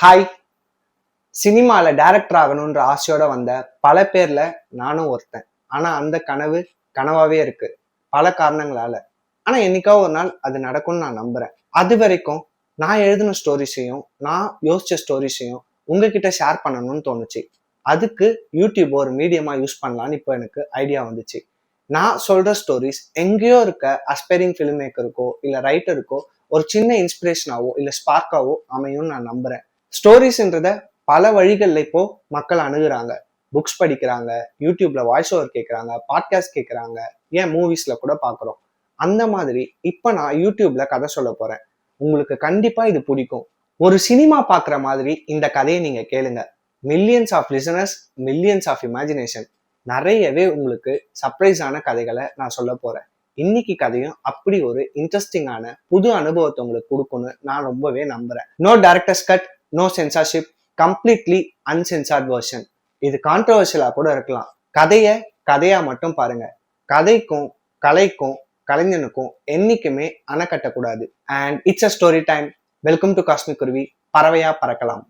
Hi. சினிமால director ஆகணுன்ற ஆசையோட வந்த பல பேர்ல நானும் ஒருத்தன். ஆனா அந்த கனவு கனவாவே இருக்கு பல காரணங்களால. ஆனா என்னைக்காவது ஒரு நாள் அது நடக்கும்னு நான் நம்புறேன். அது வரைக்கும் நான் எழுதின ஸ்டோரிஸையும் நான் யோசிச்ச ஸ்டோரிஸையும் உங்ககிட்ட ஷேர் பண்ணணும்னு தோணுச்சு. அதுக்கு யூடியூப் ஒரு மீடியமா யூஸ் பண்ணலான்னு இப்போ எனக்கு ஐடியா வந்துச்சு. நான் சொல்ற ஸ்டோரிஸ் எங்கேயோ இருக்க அஸ்பைரிங் ஃபிலிம் மேக்கருக்கோ இல்ல ரைட்டருக்கோ ஒரு சின்ன இன்ஸ்பிரேஷனாவோ இல்ல ஸ்பார்க்காவோ அமையும்னு நான் நம்புறேன். ஸ்டோரிஸ்ன்றத பல வழிகள்ல இப்போ மக்கள் அணுகுறாங்க. புக்ஸ் படிக்கிறாங்க, யூடியூப்ல வாய்ஸ் ஓவர் கேட்கறாங்க, பாட்காஸ்ட் கேட்கறாங்க, ஏன் மூவிஸ்ல கூட பாக்குறோம். அந்த மாதிரி இப்ப நான் யூடியூப்ல கதை சொல்ல போறேன். உங்களுக்கு கண்டிப்பா இது பிடிக்கும். ஒரு சினிமா பாக்குற மாதிரி இந்த கதையை நீங்க கேளுங்க. Millions of listeners, millions of imagination. நிறையவே உங்களுக்கு சர்ப்ரைஸான கதைகளை நான் சொல்ல போறேன். இன்னைக்கு கதையும் அப்படி ஒரு இன்ட்ரெஸ்டிங்கான புது அனுபவத்தை உங்களுக்கு கொடுக்கும்னு நான் ரொம்பவே நம்புறேன். No director's cut, no censorship, completely uncensored version. இது கான்ட்ரவர்ஷியலா கூட இருக்கலாம். கதையா மட்டும் பாருங்க. கதைக்கும் கலைக்கும் கலைஞனுக்கும் என்னைக்குமே அணை கட்டக்கூடாது. And it's a story time. Welcome to cosmic குருவி. பறவையா பறக்கலாம்.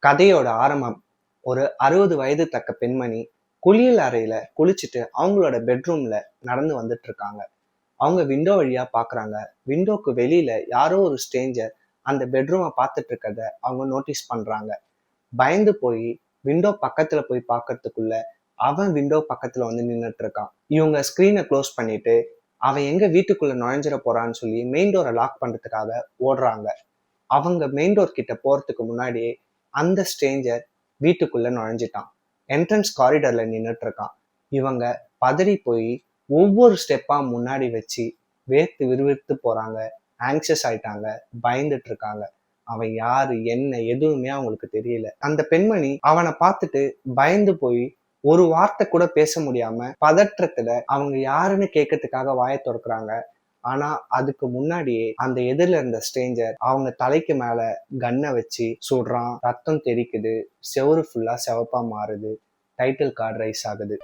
கதையோட ஆரம்பம். ஒரு 60 வயது தக்க பெண்மணி குளியல் அறையில குளிச்சுட்டு அவங்களோட பெட்ரூம்ல நடந்து வந்துட்டு இருக்காங்க. அவங்க விண்டோ வழியா பாக்குறாங்க. விண்டோக்கு வெளியில யாரோ ஒரு ஸ்ட்ரேஞ்சர் அந்த பெட்ரூமை பார்த்துட்டு இருக்கத அவங்க நோட்டீஸ் பண்றாங்க. பயந்து போய் விண்டோ பக்கத்துல போய் பார்க்கறதுக்குள்ள அவன் விண்டோ பக்கத்துல வந்து நின்னுட்டு இருக்கான். இவங்க ஸ்கிரீனை க்ளோஸ் பண்ணிட்டு அவன் எங்க வீட்டுக்குள்ள நுழைஞ்சிட போறான்னு சொல்லி மெயின் டோரை லாக் பண்றதுக்காக ஓடுறாங்க. அவங்க மெயின் டோர் கிட்ட போறதுக்கு முன்னாடியே அந்த ஸ்ட்ரேஞ்சர் வீட்டுக்குள்ள நுழைஞ்சிட்டான். என்ட்ரன்ஸ் காரிடர்ல நின்றுட்டு இருக்கான். இவங்க பதறி போய் ஒவ்வொரு ஸ்டெப்பா முன்னாடி வச்சு வேர்த்து விறுவிறுத்து போறாங்க. ஆங்ஷியஸ் ஆயிட்டாங்க, பயந்துட்டு இருக்காங்க. அவன் யாரு என்ன எதுவுமே அவங்களுக்கு தெரியல. அந்த பெண்மணி அவனை பார்த்துட்டு பயந்து போய் ஒரு வார்த்தை கூட பேச முடியாம பதற்றத்துல அவங்க யாருன்னு கேட்கறதுக்காக வாயை திறக்கிறாங்க. ஆனா அதுக்கு முன்னாடியே அந்த எதிரில இருந்த ஸ்ட்ரேஞ்சர் அவங்க தலைக்கு மேல கன்னை வச்சு சுடுறான். ரத்தம் தெறிக்குது, செவுரு ஃபுல்லா செவப்பா மாறுது, டைட்டில் கார்டு ரைஸ் ஆகுது.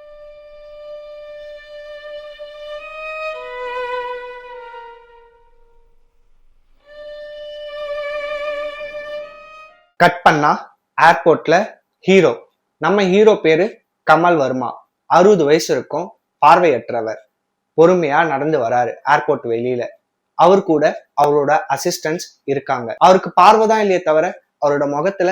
கட் பண்ணா ஏர்போர்ட்ல ஹீரோ. நம்ம ஹீரோ பேரு கமல் வர்மா. 60 வயசு இருக்கும், பார்வையற்றவர். பொறுமையா நடந்து வராரு ஏர்போர்ட் வெளியில. அவர் கூட அவரோட அசிஸ்டன்ஸ் இருக்காங்க. அவருக்கு பார்வைதான் இல்லையே தவிர அவரோட முகத்துல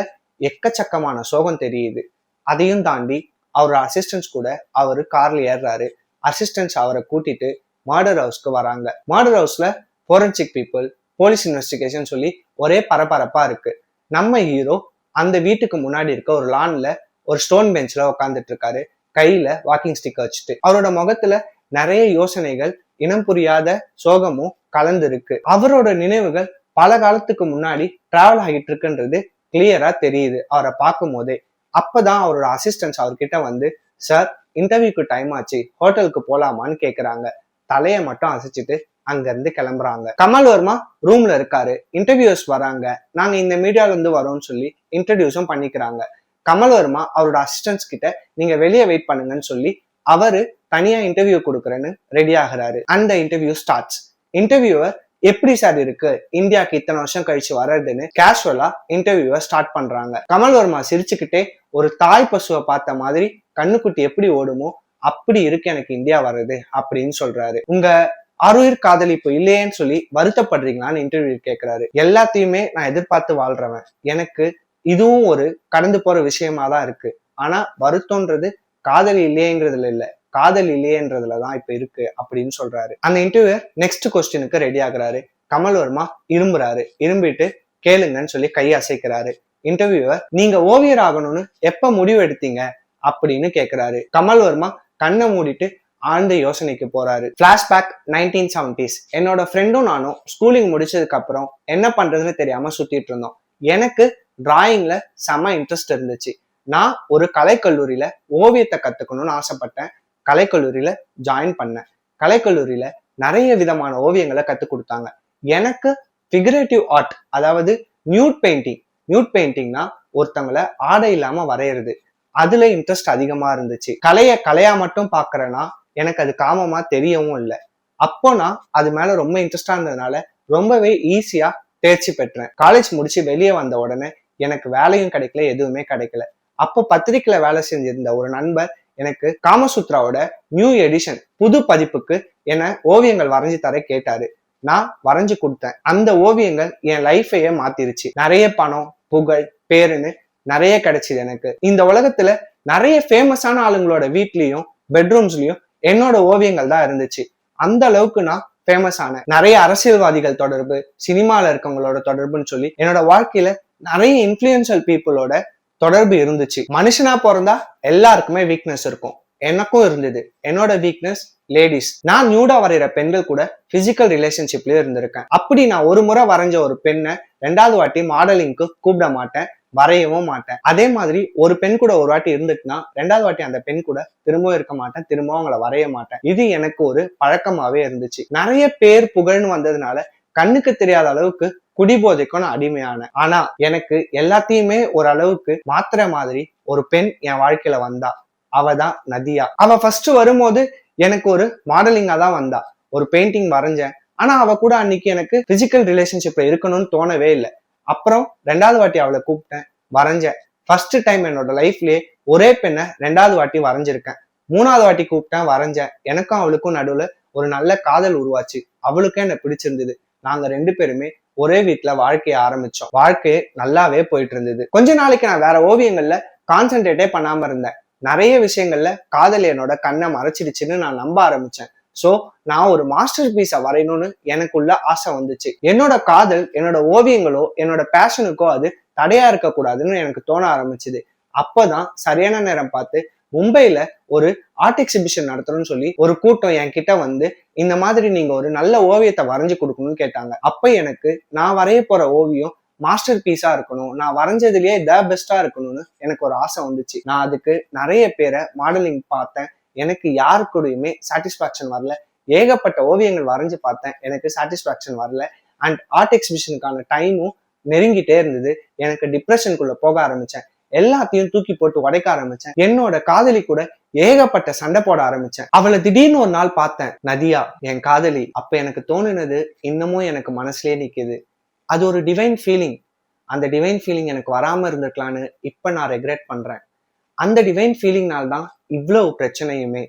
எக்கச்சக்கமான சோகம் தெரியுது. அதையும் தாண்டி அவரோட அசிஸ்டன்ஸ் கூட அவரு கார்ல ஏறுறாரு. அசிஸ்டன்ஸ் அவரை கூட்டிட்டு மர்டர் ஹவுஸ்க்கு வராங்க. மர்டர் ஹவுஸ்ல ஃபோரன்சிக் பீப்புள், போலீஸ் இன்வெஸ்டிகேஷன் சொல்லி ஒரே பரபரப்பா இருக்கு. நம்ம ஹீரோ அந்த வீட்டுக்கு முன்னாடி இருக்க ஒரு லான்ல ஒரு ஸ்டோன் பெஞ்ச்ல உட்காந்துட்டு இருக்காரு, கையில வாக்கிங் ஸ்டிக் வச்சுட்டு. அவரோட முகத்துல நிறைய யோசனைகள், இனம் புரியாத சோகமும் கலந்து இருக்கு. அவரோட நினைவுகள் பல காலத்துக்கு முன்னாடி டிராவல் ஆகிட்டு இருக்குன்றது கிளியரா தெரியுது அவரை பார்க்கும் போதே. அப்பதான் அவரோட அசிஸ்டன்ஸ் அவர்கிட்ட வந்து, சார் இன்டர்வியூக்கு டைம் ஆச்சு, ஹோட்டலுக்கு போலாமான்னு கேக்குறாங்க. தலைய மட்டும் அசைச்சிட்டு அங்க இருந்து கிளம்புறாங்க. கமல் வர்மா ரூம்ல இருக்காரு. இன்டர்வியூஸ் வராங்க. நாங்க இந்த மீடியால இருந்து வரோம்னு சொல்லி இன்ட்ரடியூஸும் பண்ணிக்கிறாங்க. கமல் வர்மா அவரோட அசிஸ்டன்ஸ் கிட்ட நீங்க வெளியே வெயிட் பண்ணுங்கன்னு சொல்லி அவரு தனியா இன்டர்வியூ கொடுக்குறேன்னு ரெடி ஆகுறாரு. அந்த இன்டர்வியூ ஸ்டார்ட்ஸ். இன்டர்வியூவர் எப்படி சார் இருக்கு இந்தியாவுக்கு இத்தனை வருஷம் கழிச்சு வர்றதுன்னு கேஷுவலா இன்டர்வியூவை ஸ்டார்ட் பண்றாங்க. கமல் வர்மா சிரிச்சுக்கிட்டே ஒரு தாய் பசுவை பார்த்த மாதிரி கண்ணுக்குட்டி எப்படி ஓடுமோ அப்படி இருக்கு எனக்கு இந்தியா வர்றது அப்படின்னு சொல்றாரு. உங்க ஆருயிர் காதலி இப்போ இல்லையேன்னு சொல்லி வருத்தப்படுறீங்களான்னு இன்டர்வியூ கேட்கிறாரு. எல்லாத்தையுமே நான் எதிர்பார்த்து வாழ்றவன், எனக்கு இதுவும் ஒரு கடந்து போற விஷயமா தான் இருக்கு. ஆனா வருத்தம்ன்றது காதலி இல்லையேங்கிறதுல இல்ல, காதல் இல்லையேன்றதுலதான் இப்ப இருக்கு அப்படின்னு சொல்றாரு. அந்த இன்டர்வியூவர் நெக்ஸ்ட் கொஸ்டினுக்கு ரெடி ஆகுறாரு. கமல் வர்மா இரும்புறாரு. இரும்பிட்டு கேளுங்கன்னு சொல்லி கை அசைக்கிறாரு. இன்டர்வியூவர் நீங்க ஓவியர் ஆகணும்னு எப்ப முடிவு எடுத்தீங்க அப்படின்னு கேக்குறாரு. கமல் வர்மா கண்ணை மூடிட்டு ஆழ்ந்த யோசனைக்கு போறாரு. Flashback 1970s. என்னோட ஃப்ரெண்டும் நானும் ஸ்கூலிங் முடிச்சதுக்கு அப்புறம் என்ன பண்றதுன்னு தெரியாம சுத்திட்டு இருந்தோம். எனக்கு டிராயிங்ல செம இன்ட்ரெஸ்ட் இருந்துச்சு. நான் ஒரு கலைக்கல்லூரியில ஓவியத்தை கத்துக்கணும்னு ஆசைப்பட்டேன். கலைக்கல்லூரியில ஜாயின் பண்ணேன். கலைக்கல்லூரியில நிறைய விதமான ஓவியங்களை கத்து கொடுத்தாங்க. எனக்கு ஃபிகரேட்டிவ் ஆர்ட், அதாவது நியூட் பெயிண்டிங். நியூட் பெயிண்டிங்னா ஒருத்தவங்களை ஆடை இல்லாம வரைகிறது. அதுல இன்ட்ரெஸ்ட் அதிகமா இருந்துச்சு. கலையா மட்டும் பாக்குறேன்னா எனக்கு அது காமமா தெரியவும் இல்லை. அப்போ நான் அது மேல ரொம்ப இன்ட்ரெஸ்டா இருந்ததுனால ரொம்பவே ஈஸியா தேர்ச்சி பெற்றேன். காலேஜ் முடிச்சு வெளியே வந்த உடனே எனக்கு வேலையும் கிடைக்கல, எதுவுமே கிடைக்கல. அப்போ பத்திரிக்கையில வேலை செஞ்சிருந்த ஒரு நண்பர் எனக்கு காமசூத்ராவோட நியூ எடிஷன் புது பதிப்புக்கு என்ன ஓவியங்கள் வரைஞ்சு தர கேட்டாரு. நான் வரைஞ்சு கொடுத்தேன். அந்த ஓவியங்கள் என் லைஃபையே மாத்திருச்சு. நிறைய பணம், புகழ், பேருன்னு நிறைய கிடைச்சது எனக்கு. இந்த உலகத்துல நிறைய ஃபேமஸான ஆளுங்களோட வீட்லயும் பெட்ரூம்ஸ்லயும் என்னோட ஓவியங்கள் தான் இருந்துச்சு. அந்த அளவுக்கு நான் ஃபேமஸ் ஆனேன். நிறைய அரசியல்வாதிகள் தொடர்பு, சினிமால இருக்கவங்களோட தொடர்புன்னு சொல்லி என்னோட வாழ்க்கையில நிறைய இன்ஃபுளுன்ஷியல் பீப்புளோட தொடர்பு இருந்துச்சு. மனுஷனா பிறந்தா எல்லாருக்குமே வீக்னஸ் இருக்கும். எனக்கும் இருந்தது. என்னோட வீக்னஸ் லேடிஸ். நான் நியூடா வரைகிற பெண்கள் கூட பிசிக்கல் ரிலேஷன்ஷிப்லயும் இருந்திருக்கேன். அப்படி நான் ஒரு முறை வரைஞ்ச ஒரு பெண்ணை 2வது வாட்டி மாடலிங்க்கு கூப்பிட மாட்டேன், வரையவும் மாட்டேன். அதே மாதிரி ஒரு பெண் கூட ஒரு வாட்டி இருந்துட்டுனா 2வது வாட்டி அந்த பெண் கூட திரும்பவும் இருக்க மாட்டேன், திரும்பவும் அவங்கள வரைய மாட்டேன். இது எனக்கு ஒரு பழக்கமாவே இருந்துச்சு. நிறைய பேர் புகழ்னு வந்ததுனால கண்ணுக்கு தெரியாத அளவுக்கு குடிபோதைக்கும் நான் அடிமையானேன். ஆனா எனக்கு எல்லாத்தையுமே ஒரு அளவுக்கு மாத்திர மாதிரி ஒரு பெண் என் வாழ்க்கையில வந்தா. அவதான் நதியா. அவ ஃபர்ஸ்ட் வரும்போது எனக்கு ஒரு மாடலிங்கா தான் வந்தா. ஒரு பெயிண்டிங் வரைஞ்சேன். ஆனா அவ கூட அன்னைக்கு எனக்கு பிசிக்கல் ரிலேஷன்ஷிப்ல இருக்கணும்னு தோணவே இல்லை. அப்புறம் 2வது வாட்டி அவளை கூப்பிட்டேன், வரைஞ்சேன். ஃபர்ஸ்ட் டைம் என்னோட லைஃப்லயே ஒரே பெண்ணை 2வது வாட்டி வரைஞ்சிருக்கேன். 3வது வாட்டி கூப்பிட்டேன், வரைஞ்சேன். எனக்கும் அவளுக்கும் நடுவுல ஒரு நல்ல காதல் உருவாச்சு. அவளுக்கும் என்ன பிடிச்சிருந்தது. நாங்க 2 பேருமே ஒரே வீட்டுல வாழ்க்கைய ஆரம்பிச்சோம். வாழ்க்கையே நல்லாவே போயிட்டு இருந்தது. கொஞ்ச நாளைக்கு நான் வேற ஓவியங்கள்ல கான்சென்ட்ரேட்டே பண்ணாம இருந்தேன். நிறைய விஷயங்கள்ல காதல் என்னோட கண்ணை மறைச்சிடுச்சுன்னு நான் நம்ப ஆரம்பிச்சேன். சோ நான் ஒரு மாஸ்டர் பீஸை வரையணும்னு எனக்குள்ள ஆசை வந்துச்சு. என்னோட காதல், என்னோட ஓவியங்களோ, என்னோட பேஷனுக்கோ அது தடையா இருக்க கூடாதுன்னு எனக்கு தோண ஆரம்பிச்சுது. அப்பதான் சரியான நேரம் பார்த்து மும்பைல ஒரு ஆர்ட் எக்ஸிபிஷன் நடத்தணும்னு சொல்லி ஒரு கூட்டம் என்கிட்ட வந்து இந்த மாதிரி நீங்க ஒரு நல்ல ஓவியத்தை வரைஞ்சு கொடுக்கணும்னு கேட்டாங்க. அப்ப எனக்கு நான் வரைய போற ஓவியம் மாஸ்டர் பீஸா இருக்கணும், நான் வரைஞ்சதுலயே த பெஸ்டா இருக்கணும்னு எனக்கு ஒரு ஆசை வந்துச்சு. நான் அதுக்கு நிறைய பேரை மாடலிங் பார்த்தேன். எனக்கு யாரு கூடயுமே சாட்டிஸ்பாக்சன் வரல. ஏகப்பட்ட ஓவியங்கள் வரைஞ்சு பார்த்தேன், எனக்கு சாட்டிஸ்பாக்சன் வரல. அண்ட் ஆர்ட் எக்ஸிபிஷனுக்கான டைமும் நெருங்கிட்டே இருந்தது. எனக்கு டிப்ரெஷனுக்குள்ள போக ஆரம்பிச்சேன். எல்லாத்தையும் தூக்கி போட்டு உடைக்க ஆரம்பிச்சேன். என்னோட காதலி கூட ஏகப்பட்ட சண்டை போட ஆரம்பிச்சேன். அவளை திடீர்னு ஒரு நாள் பார்த்தேன், நதியா என் காதலி. அப்ப எனக்கு தோணுனது இன்னமும் எனக்கு மனசுலயே நிக்குது. அது ஒரு டிவைன் ஃபீலிங். அந்த டிவைன் ஃபீலிங் எனக்கு வராம இருந்திருக்கலான்னு இப்ப நான் ரெக்ரெட் பண்றேன். அந்த டிவைன் ஃபீலிங்னால தான் இவ்வளவு பிரச்சனையுமே.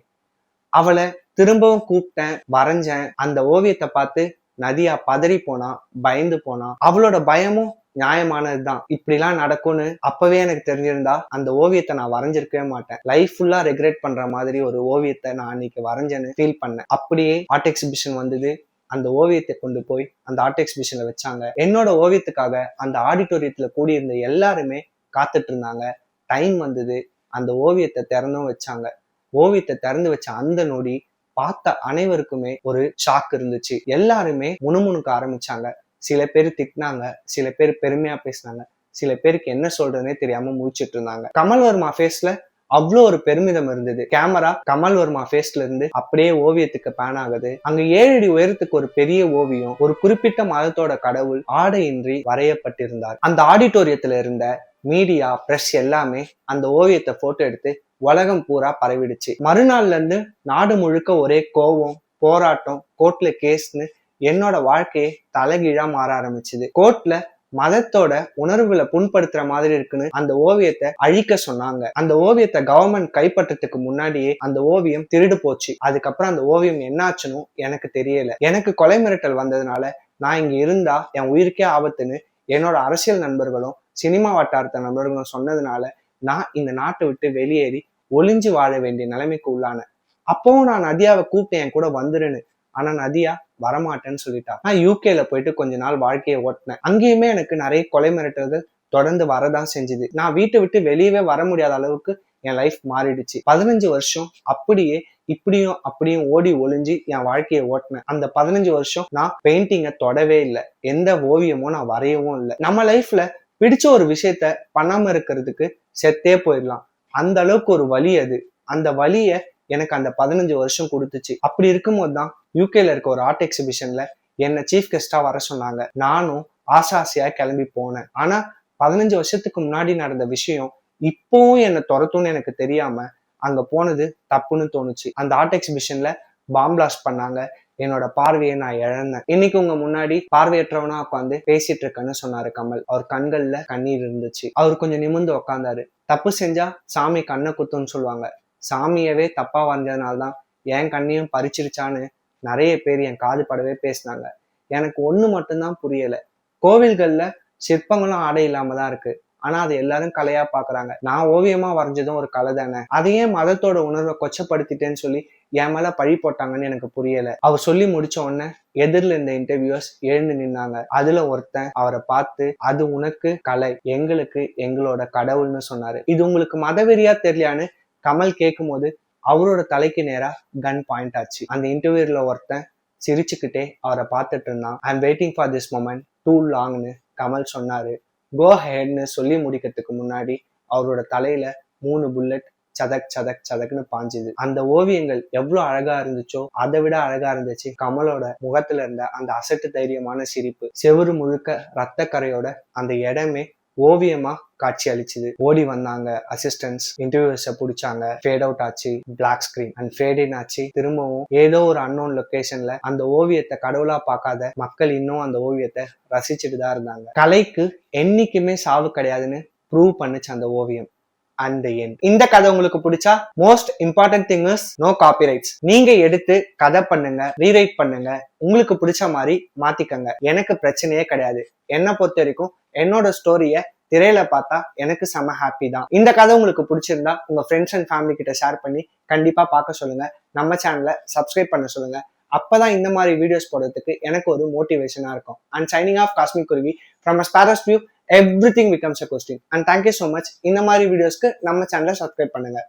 அவளை திரும்பவும் கூப்பிட்டேன், வரைஞ்சேன். அந்த ஓவியத்தை பார்த்து நதியா பதறி போனா, பயந்து போனா. அவளோட பயமும் நியாயமானதுதான். இப்படிலாம் நடக்கும்னு அப்பவே எனக்கு தெரிஞ்சிருந்தா அந்த ஓவியத்தை நான் வரைஞ்சிருக்கவே மாட்டேன். லைஃப் ஃபுல்லா ரெக்ரெட் பண்ற மாதிரி ஒரு ஓவியத்தை நான் அன்னைக்கு வரைஞ்சேன்னு ஃபீல் பண்ணேன். அப்படியே ஆர்ட் எக்ஸிபிஷன் வந்தது. அந்த ஓவியத்தை கொண்டு போய் அந்த ஆர்ட் எக்ஸிபிஷன்ல வச்சாங்க. என்னோட ஓவியத்துக்காக அந்த ஆடிட்டோரியத்துல கூடியிருந்த எல்லாருமே காத்துட்டு இருந்தாங்க. டைம் வந்தது. அந்த ஓவியத்தை திறந்தும் வச்சாங்க. ஓவியத்தை திறந்து வச்ச அந்த நொடி பார்த்த அனைவருக்குமே ஒரு ஷாக் இருந்துச்சு. எல்லாருமே முணுமுணுக்க ஆரம்பிச்சாங்க. சில பேர் திட்டினாங்க, சில பேர் பெருமையா பேசினாங்க, சில பேருக்கு என்ன சொல்றதுன்னே தெரியாம முழிச்சிட்டு இருந்தாங்க. கமல் வர்மா ஃபேஸ்ல அவ்வளோ ஒரு பெருமிதம் இருந்தது. கேமரா கமல் வர்மா ஃபேஸ்ல இருந்து அப்படியே ஓவியத்துக்கு பேன் ஆகுது. அங்க 7 அடி உயரத்துக்கு ஒரு பெரிய ஓவியம், ஒரு குறிப்பிட்ட மதத்தோட கடவுள் ஆடையின்றி வரையப்பட்டிருந்தார். அந்த ஆடிட்டோரியத்துல இருந்த மீடியா, பிரஸ் எல்லாமே அந்த ஓவியத்தை போட்டோ எடுத்து உலகம் பூரா பரவிடுச்சு. மறுநாள்ல இருந்து நாடு முழுக்க ஒரே கோவம், போராட்டம், கோர்ட்ல கேஸ்னு என்னோட வாழ்க்கையை தலைகீழா மாற ஆரம்பிச்சுது. கோர்ட்ல மதத்தோட உணர்வுகளை புண்படுத்துற மாதிரி இருக்குன்னு அந்த ஓவியத்தை அழிக்க சொன்னாங்க. அந்த ஓவியத்தை கவர்மெண்ட் கைப்பற்றதுக்கு முன்னாடியே அந்த ஓவியம் திருடு போச்சு. அதுக்கப்புறம் அந்த ஓவியம் என்னாச்சுன்னு எனக்கு தெரியல. எனக்கு கொலை மிரட்டல் வந்ததுனால நான் இங்க இருந்தா என் உயிருக்கே ஆபத்துன்னு என்னோட அரசியல் நண்பர்களும் சினிமா வட்டாரத்த நண்பர்களும் சொன்னதுனால நான் இந்த நாட்டை விட்டு வெளியேறி ஒளிஞ்சு வாழ வேண்டிய நிலைமைக்கு உள்ளானேன். அப்பவும் நான் நதியாவை கூப்பிட்டேன் என் கூட வந்துருன்னு. ஆனா நதியா வரமாட்டேன்னு சொல்லிட்டா. நான் யூகேல போயிட்டு கொஞ்ச நாள் வாழ்க்கையை ஓட்டினேன். அங்கேயுமே எனக்கு நிறைய கொலை மிரட்டல்கள் தொடர்ந்து வரதான் செஞ்சுது. நான் வீட்டை விட்டு வெளியவே வர முடியாத அளவுக்கு என் லைஃப் மாறிடுச்சு. 15 வருஷம் அப்படியே இப்படியும் அப்படியும் ஓடி ஒளிஞ்சு என் வாழ்க்கையை ஓட்டினேன். அந்த 15 வருஷம் நான் பெயிண்டிங்கை தொடவே இல்லை, எந்த ஓவியமும் நான் வரையவும் இல்லை. நம்ம லைஃப்ல பிடிச்ச ஒரு விஷயத்த பண்ணாம இருக்கிறதுக்கு செத்தே போயிடலாம். அந்த அளவுக்கு ஒரு வலி அது. அந்த வலிய எனக்கு அந்த 15 வருஷம் கொடுத்துச்சு. அப்படி இருக்கும்போது தான் யூகேல இருக்க ஒரு ஆர்ட் எக்ஸிபிஷன்ல என்ன சீஃப் கெஸ்டா வர சொன்னாங்க. நானும் ஆசையா கிளம்பி போனேன். ஆனா 15 வருஷத்துக்கு முன்னாடி நடந்த விஷயம் இப்பவும் என்னை துரத்தும்னு எனக்கு தெரியாம அங்க போனது தப்புன்னு தோணுச்சு. அந்த ஆர்ட் எக்ஸிபிஷன்ல பாம் பிளாஸ்ட் பண்ணாங்க. என்னோட பார்வையை நான் இழந்தேன். இன்னைக்கு உங்க முன்னாடி பார்வையற்றவனா உட்காந்து பேசிட்டு இருக்கேன்னு சொன்னாரு கமல். அவர் கண்கள்ல கண்ணீர் இருந்துச்சு. அவர் கொஞ்சம் நிமிர்ந்து உட்காந்தாரு. தப்பு செஞ்சா சாமி கண்ணை குத்துன்னு சொல்லுவாங்க. சாமியவே தப்பா வரைஞ்சதுனால்தான் என் கண்ணையும் பறிச்சிருச்சான்னு நிறைய பேர் என் காது படவே பேசினாங்க. எனக்கு ஒண்ணு மட்டும்தான் புரியல. கோவில்கள்ல சிற்பங்களும் ஆடை இல்லாம தான் இருக்கு. ஆனா அது எல்லாரும் கலையா பாக்குறாங்க. நான் ஓவியமா வரைஞ்சதும் ஒரு கலை தானே. அதையே மதத்தோட உணர்வை கொச்சப்படுத்திட்டேன்னு சொல்லி என் மேல பழி போட்டாங்கன்னு எனக்கு புரியல. அவர் சொல்லி முடிச்ச உடனே எதிரில் இருந்த இன்டர்வியூஸ் எழுந்து நின்னாங்க. அதுல ஒருத்தன் அவரை பார்த்து, அது உனக்கு கலை, எங்களுக்கு எங்களோட கடவுள்னு சொன்னாரு. இது உங்களுக்கு மதவெறியா தெரியலையான்னு கமல் கேட்கும் போது அவரோட தலைக்கு நேரா கன் பாயிண்ட் ஆச்சு. அந்த இன்டர்வியூல ஒருத்தன் சிரிச்சுக்கிட்டே அவரை பார்த்துட்டு இருந்தான். I am waiting for this moment too லாங்னு கமல் சொன்னாரு. கோ ஹெட்னு சொல்லி முடிக்கிறதுக்கு முன்னாடி அவரோட தலையில 3 புல்லட் சதக் சதக் சதக்னு பாஞ்சுது. அந்த ஓவியங்கள் எவ்வளவு அழகா இருந்துச்சோ அதை விட அழகா இருந்துச்சு கமலோட முகத்துல இருந்த அந்த அசட்டு தைரியமான சிரிப்பு. செவுரு முழுக்க ரத்த கரையோட அந்த இடமே ஓவியமா காட்சி அளிச்சுது. ஓடி வந்தாங்க அசிஸ்டன்ஸ், இன்டர்வியூஸ புடிச்சாங்க. ஃபேட் அவுட் ஆச்சு, பிளாக் ஸ்கிரீன் அண்ட் ஃபேட் இன் ஆச்சு. திரும்பவும் ஏதோ ஒரு அன்னோன் லொகேஷன்ல அந்த ஓவியத்தை கடவுளா பார்க்காத மக்கள் இன்னும் அந்த ஓவியத்தை ரசிச்சுட்டு தான் இருந்தாங்க. கலைக்கு என்னைக்குமே சாவு கிடையாதுன்னு ப்ரூவ் பண்ணுச்சு அந்த ஓவியம். And end. இந்த கதை உங்களுக்கு பிடிச்சா most important thing is no copyrights. நீங்க எடுத்து கதை பண்ணுங்க, ரீரைட் பண்ணுங்க, உங்களுக்கு பிடிச்ச மாதிரி மாத்திக்கங்க. எனக்கு பிரச்சனையே கிடையாது. என்னை பொறுத்த வரைக்கும் என்னோட ஸ்டோரிய திரையில பார்த்தா எனக்கு செம ஹாப்பி தான். இந்த கதை உங்களுக்கு பிடிச்சிருந்தா உங்க ஃப்ரெண்ட்ஸ் அண்ட் ஃபேமிலி கிட்ட ஷேர் பண்ணி கண்டிப்பா பார்க்க சொல்லுங்க. நம்ம சேனலை சப்ஸ்கிரைப் பண்ண சொல்லுங்க. அப்பதான் இந்த மாதிரி வீடியோஸ் போடுறதுக்கு எனக்கு ஒரு மோட்டிவேஷனா இருக்கும். And signing off cosmic Kuruvi from a sparrow's view. Everything becomes a question. And thank you so much. இந்த மாதிரி வீடியோஸ்க்கு நம்ம சேனலை சப்ஸ்கிரைப் பண்ணுங்க.